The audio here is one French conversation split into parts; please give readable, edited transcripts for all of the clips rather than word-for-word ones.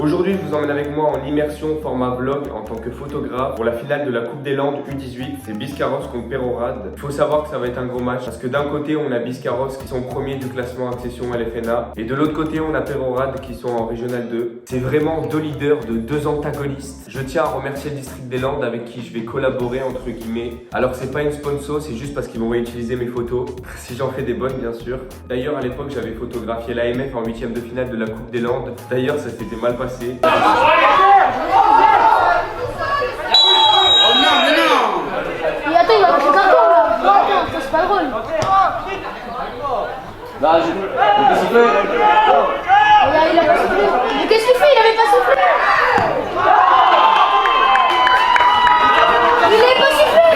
Aujourd'hui, je vous emmène avec moi en immersion format vlog en tant que photographe pour la finale de la Coupe des Landes U18. C'est Biscarrosse contre Peyrehorade. Il faut savoir que ça va être un gros match parce que d'un côté, on a Biscarrosse qui sont premiers du classement accession LFNA et de l'autre côté, on a Peyrehorade qui sont en Régional 2. C'est vraiment deux leaders de deux antagonistes. Je tiens à remercier le District des Landes avec qui je vais collaborer entre guillemets. Alors, c'est pas une sponsor, c'est juste parce qu'ils vont réutiliser mes photos. Si j'en fais des bonnes, bien sûr. D'ailleurs, à l'époque, j'avais photographié l'AMF en 8e de finale de la Coupe des Landes. D'ailleurs, ça s'était mal passé. Oh non, mais non! Mais attends, il va faire carton là! Non, attends, ça c'est pas drôle! Bah, qu'est-ce qu'il fait? Il a pas soufflé! Mais qu'est-ce qu'il fait? Il avait pas soufflé! Il avait pas soufflé!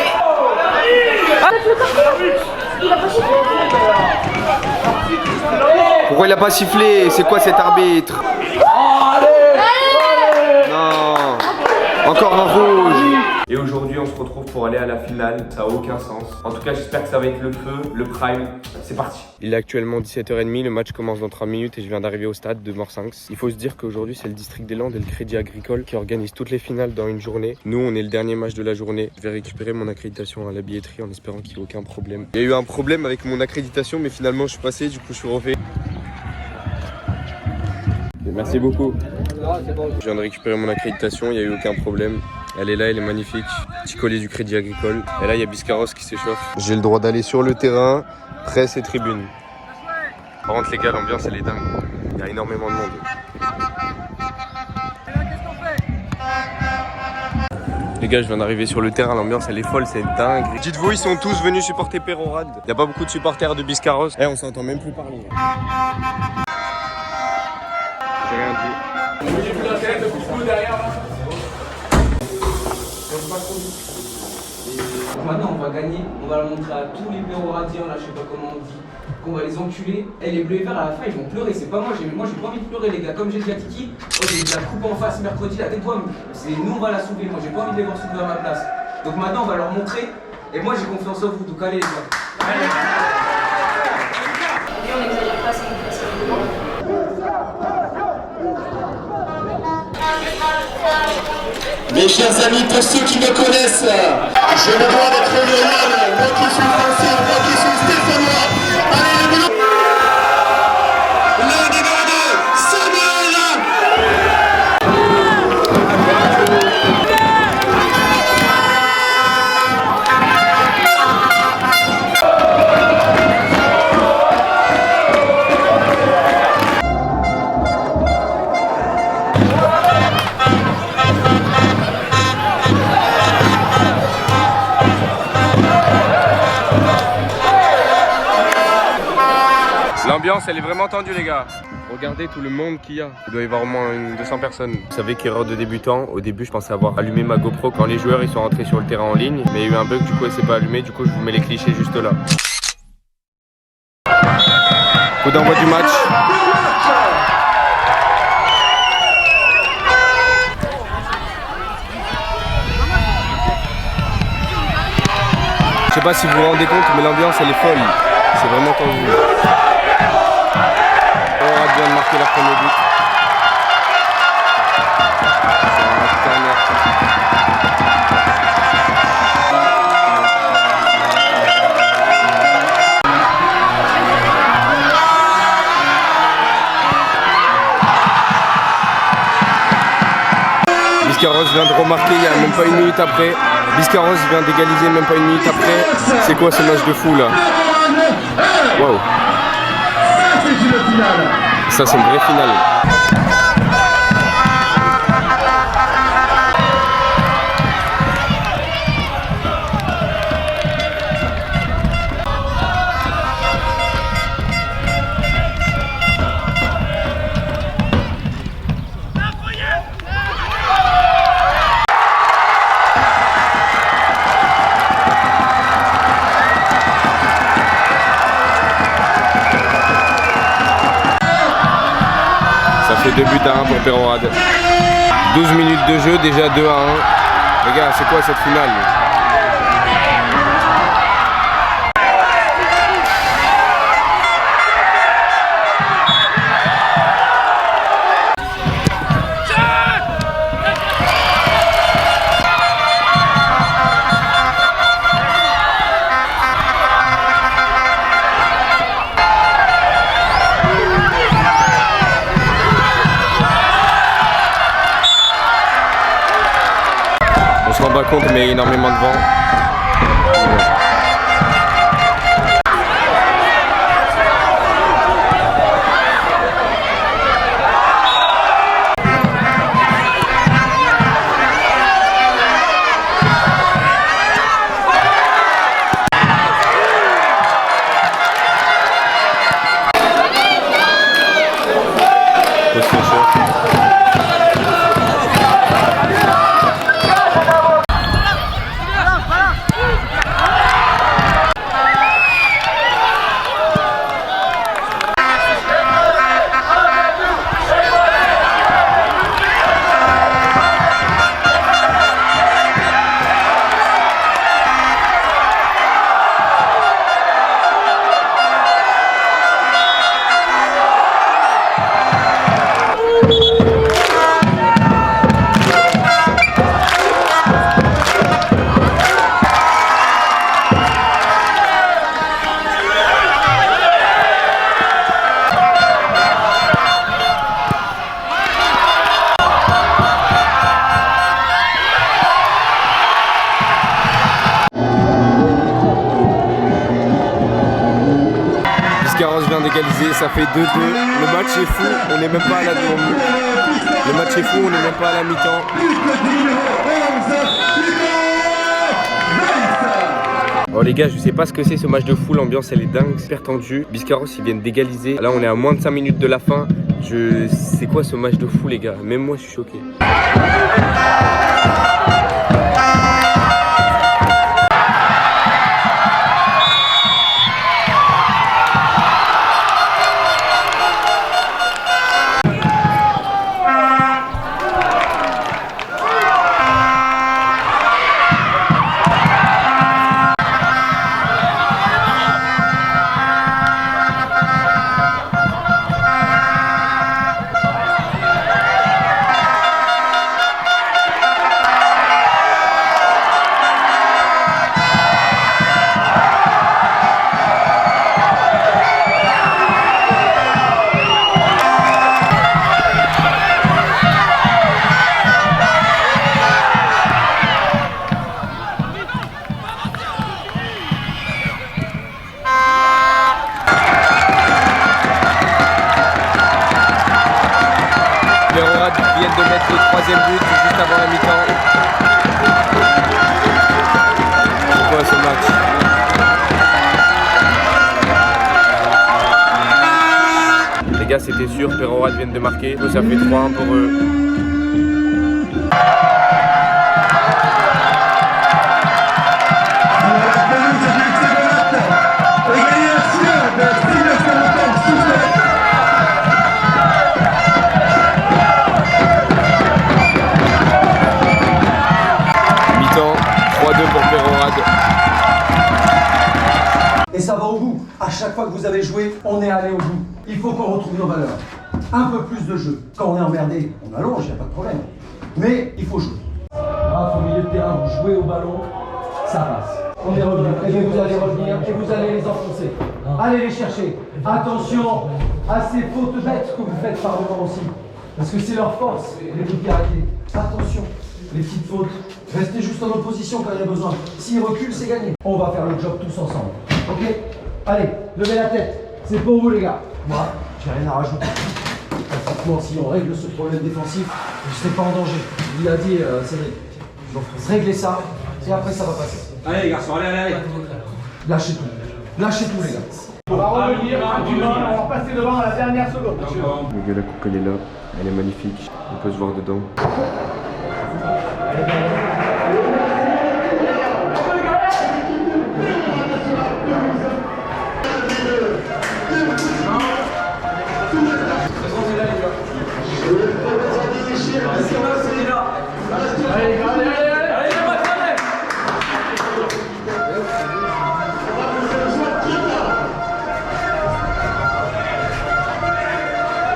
Il a pas soufflé! Pourquoi il a pas sifflé? C'est quoi cet arbitre? Non! Encore un rouge! Et aujourd'hui, on se retrouve pour aller à la finale. Ça n'a aucun sens. En tout cas, j'espère que ça va être le feu, le prime. C'est parti! Il est actuellement 17h30. Le match commence dans 30 minutes et je viens d'arriver au stade de Morsinx. Il faut se dire qu'aujourd'hui, c'est le District des Landes et le Crédit Agricole qui organisent toutes les finales dans une journée. Nous, on est le dernier match de la journée. Je vais récupérer mon accréditation à la billetterie en espérant qu'il n'y ait aucun problème. Il y a eu un problème avec mon accréditation, mais finalement, je suis passé. Du coup, je suis refait. Merci beaucoup. Je viens de récupérer mon accréditation, il n'y a eu aucun problème. Elle est là, elle est magnifique. Petit collier du Crédit Agricole. Et là, il y a Biscarrosse qui s'échauffe. J'ai le droit d'aller sur le terrain, presse et tribune. Par contre, les gars, l'ambiance, elle est dingue. Il y a énormément de monde. Les gars, je viens d'arriver sur le terrain, l'ambiance, elle est folle, c'est dingue. Dites-vous, ils sont tous venus supporter Peyrehorade. Il n'y a pas beaucoup de supporters de Biscarrosse. Eh, on s'entend même plus parler. J'ai rien dit. Maintenant on va gagner, on va le montrer à tous les Peyrehoradiens, là je sais pas comment on dit, qu'on va les enculer. Et les bleus et verts à la fin ils vont pleurer, c'est pas moi, j'ai pas envie de pleurer les gars, comme j'ai dit à Tiki, j'ai la coupe en face mercredi, la tais-toi, c'est nous on va la soulever, moi j'ai pas envie de les voir soulever à ma place. Donc maintenant on va leur montrer, et moi j'ai confiance en vous, donc allez les gars. Allez. On n'exagère pas, c'est une facile. Mes chers amis, pour ceux qui me connaissent, je me dois d'être loyal, moi qui suis français, moi qui suis stéphanois. Allez les bleus! L'un des deux, Samuel! L'ambiance, elle est vraiment tendue, les gars. Regardez tout le monde qu'il y a. Il doit y avoir au moins 200 personnes. Vous savez qu'erreur de débutant, au début, je pensais avoir allumé ma GoPro quand les joueurs ils sont rentrés sur le terrain en ligne. Mais il y a eu un bug, du coup, elle s'est pas allumée. Du coup, je vous mets les clichés juste là. Coup d'envoi du match. Je sais pas si vous vous rendez compte, mais l'ambiance, elle est folle. C'est vraiment tendu. On vient de marquer leur premier but. Biscarrosse vient de remarquer il y a même pas une minute après. Biscarrosse vient d'égaliser même pas une minute après. C'est quoi ce match de fou là? Waouh! Ça c'est une vraie finale. Ça fait 2 buts à 1 pour Peyrehorade. 12 minutes de jeu, déjà 2-1. Les gars, c'est quoi cette finale? bas compte, mais énormément de vent. Biscarrosse vient d'égaliser, ça fait 2-2. Le match est fou, on n'est même pas à la demi. Le match est fou, on n'est même pas à la mi-temps. Oh les gars, je sais pas ce que c'est ce match de fou, l'ambiance elle est dingue, super tendue. Biscarrosse ils viennent d'égaliser. Là on est à moins de 5 minutes de la fin. C'est quoi ce match de fou les gars? Même moi je suis choqué. Viennent de mettre le troisième but juste avant la mi-temps. C'est quoi ce match? Les gars c'était sûr, Peyrehorade viennent de marquer. Ça fait 3-1 pour eux. Et ça va au bout. À chaque fois que vous avez joué, on est allé au bout. Il faut qu'on retrouve nos valeurs. Un peu plus de jeu. Quand on est emmerdé, on allonge, il n'y a pas de problème. Mais il faut jouer. Au milieu de terrain, vous jouez au ballon, ça passe. On est revenu. Et bien vous allez revenir et vous allez les enfoncer. Allez les chercher. Attention à ces fautes bêtes que vous faites par moment aussi. Parce que c'est leur force, les vulgarités. Attention, les petites fautes. Restez juste en opposition quand il y a besoin. S'ils reculent, c'est gagné. On va faire le job tous ensemble. Ok? Allez, levez la tête. C'est pour vous les gars. Moi, j'ai rien à rajouter. Pratiquement, si on règle ce problème défensif, je ne serai pas en danger. Il a dit, Cédric. Donc, réglez ça, et après ça va passer. Allez les garçons, allez. Lâchez tout. Lâchez tout les gars. On va revenir, on va passer devant à la dernière seconde. Les gars, la coupe elle est là. Elle est magnifique. On peut se voir dedans.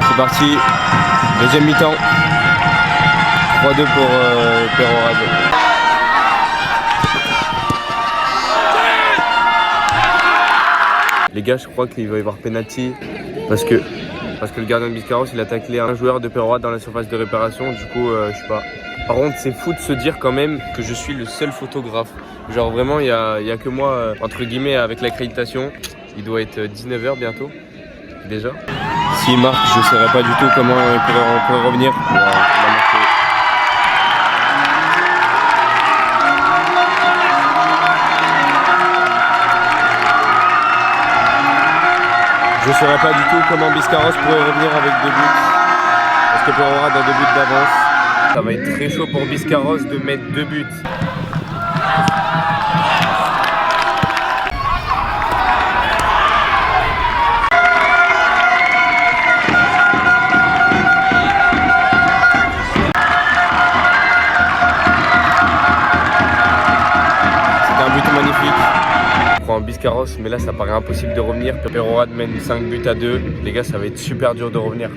C'est parti, deuxième mi-temps. 3-2 pour Peyrehorade. Les gars, je crois qu'il va y avoir penalty parce que parce que le gardien de Biscarrosse il a taclé un joueur de Peyrehorade dans la surface de réparation. Du coup, je sais pas. Par contre, c'est fou de se dire quand même que je suis le seul photographe. Genre vraiment, il y a que moi, entre guillemets, avec l'accréditation. Il doit être 19h bientôt, déjà. S'il marque, je ne saurais pas du tout comment on pourrait revenir. Il a marqué. Je ne saurais pas du tout comment Biscarrosse pourrait revenir avec 2 buts. Parce que Peyrehorade a 2 buts d'avance. Ça va être très chaud pour Biscarrosse de mettre 2 buts. C'est un but magnifique. On prend Biscarrosse, mais là ça paraît impossible de revenir. Peyrehorade mène 5 buts à 2. Les gars, ça va être super dur de revenir.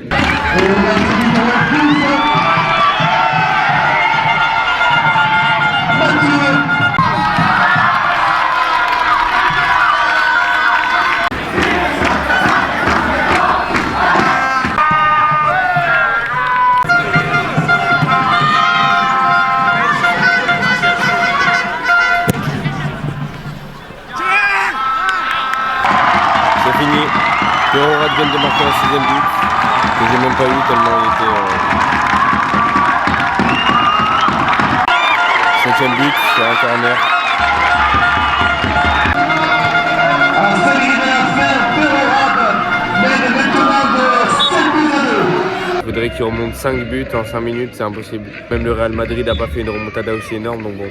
C'est fini. Peyrehorade vient de marquer un 6e but que j'ai même pas eu tellement il était. 7e but, c'est un corner. Il faudrait qu'il remonte 5 buts en 5 minutes, c'est impossible. Même le Real Madrid n'a pas fait une remontada aussi énorme, donc bon.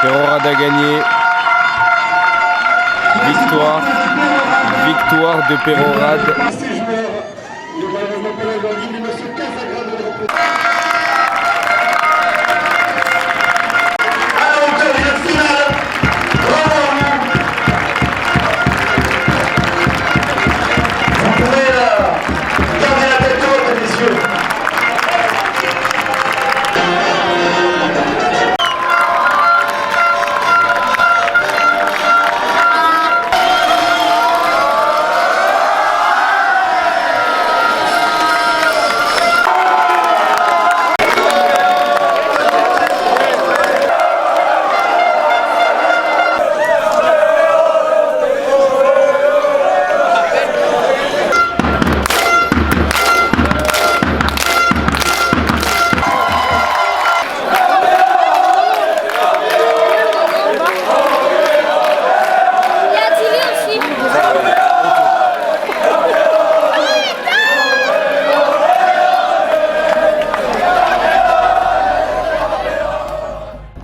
Peyrehorade a gagné. Victoire de Peyrehorade.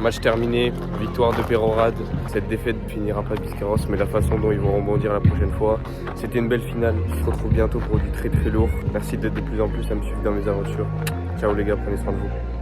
Match terminé, victoire de Peyrehorade. Cette défaite ne finira pas de Biscarrosse, mais la façon dont ils vont rebondir la prochaine fois. C'était une belle finale. On se retrouve bientôt pour du très lourd. Merci d'être de plus en plus à me suivre dans mes aventures. Ciao les gars, prenez soin de vous.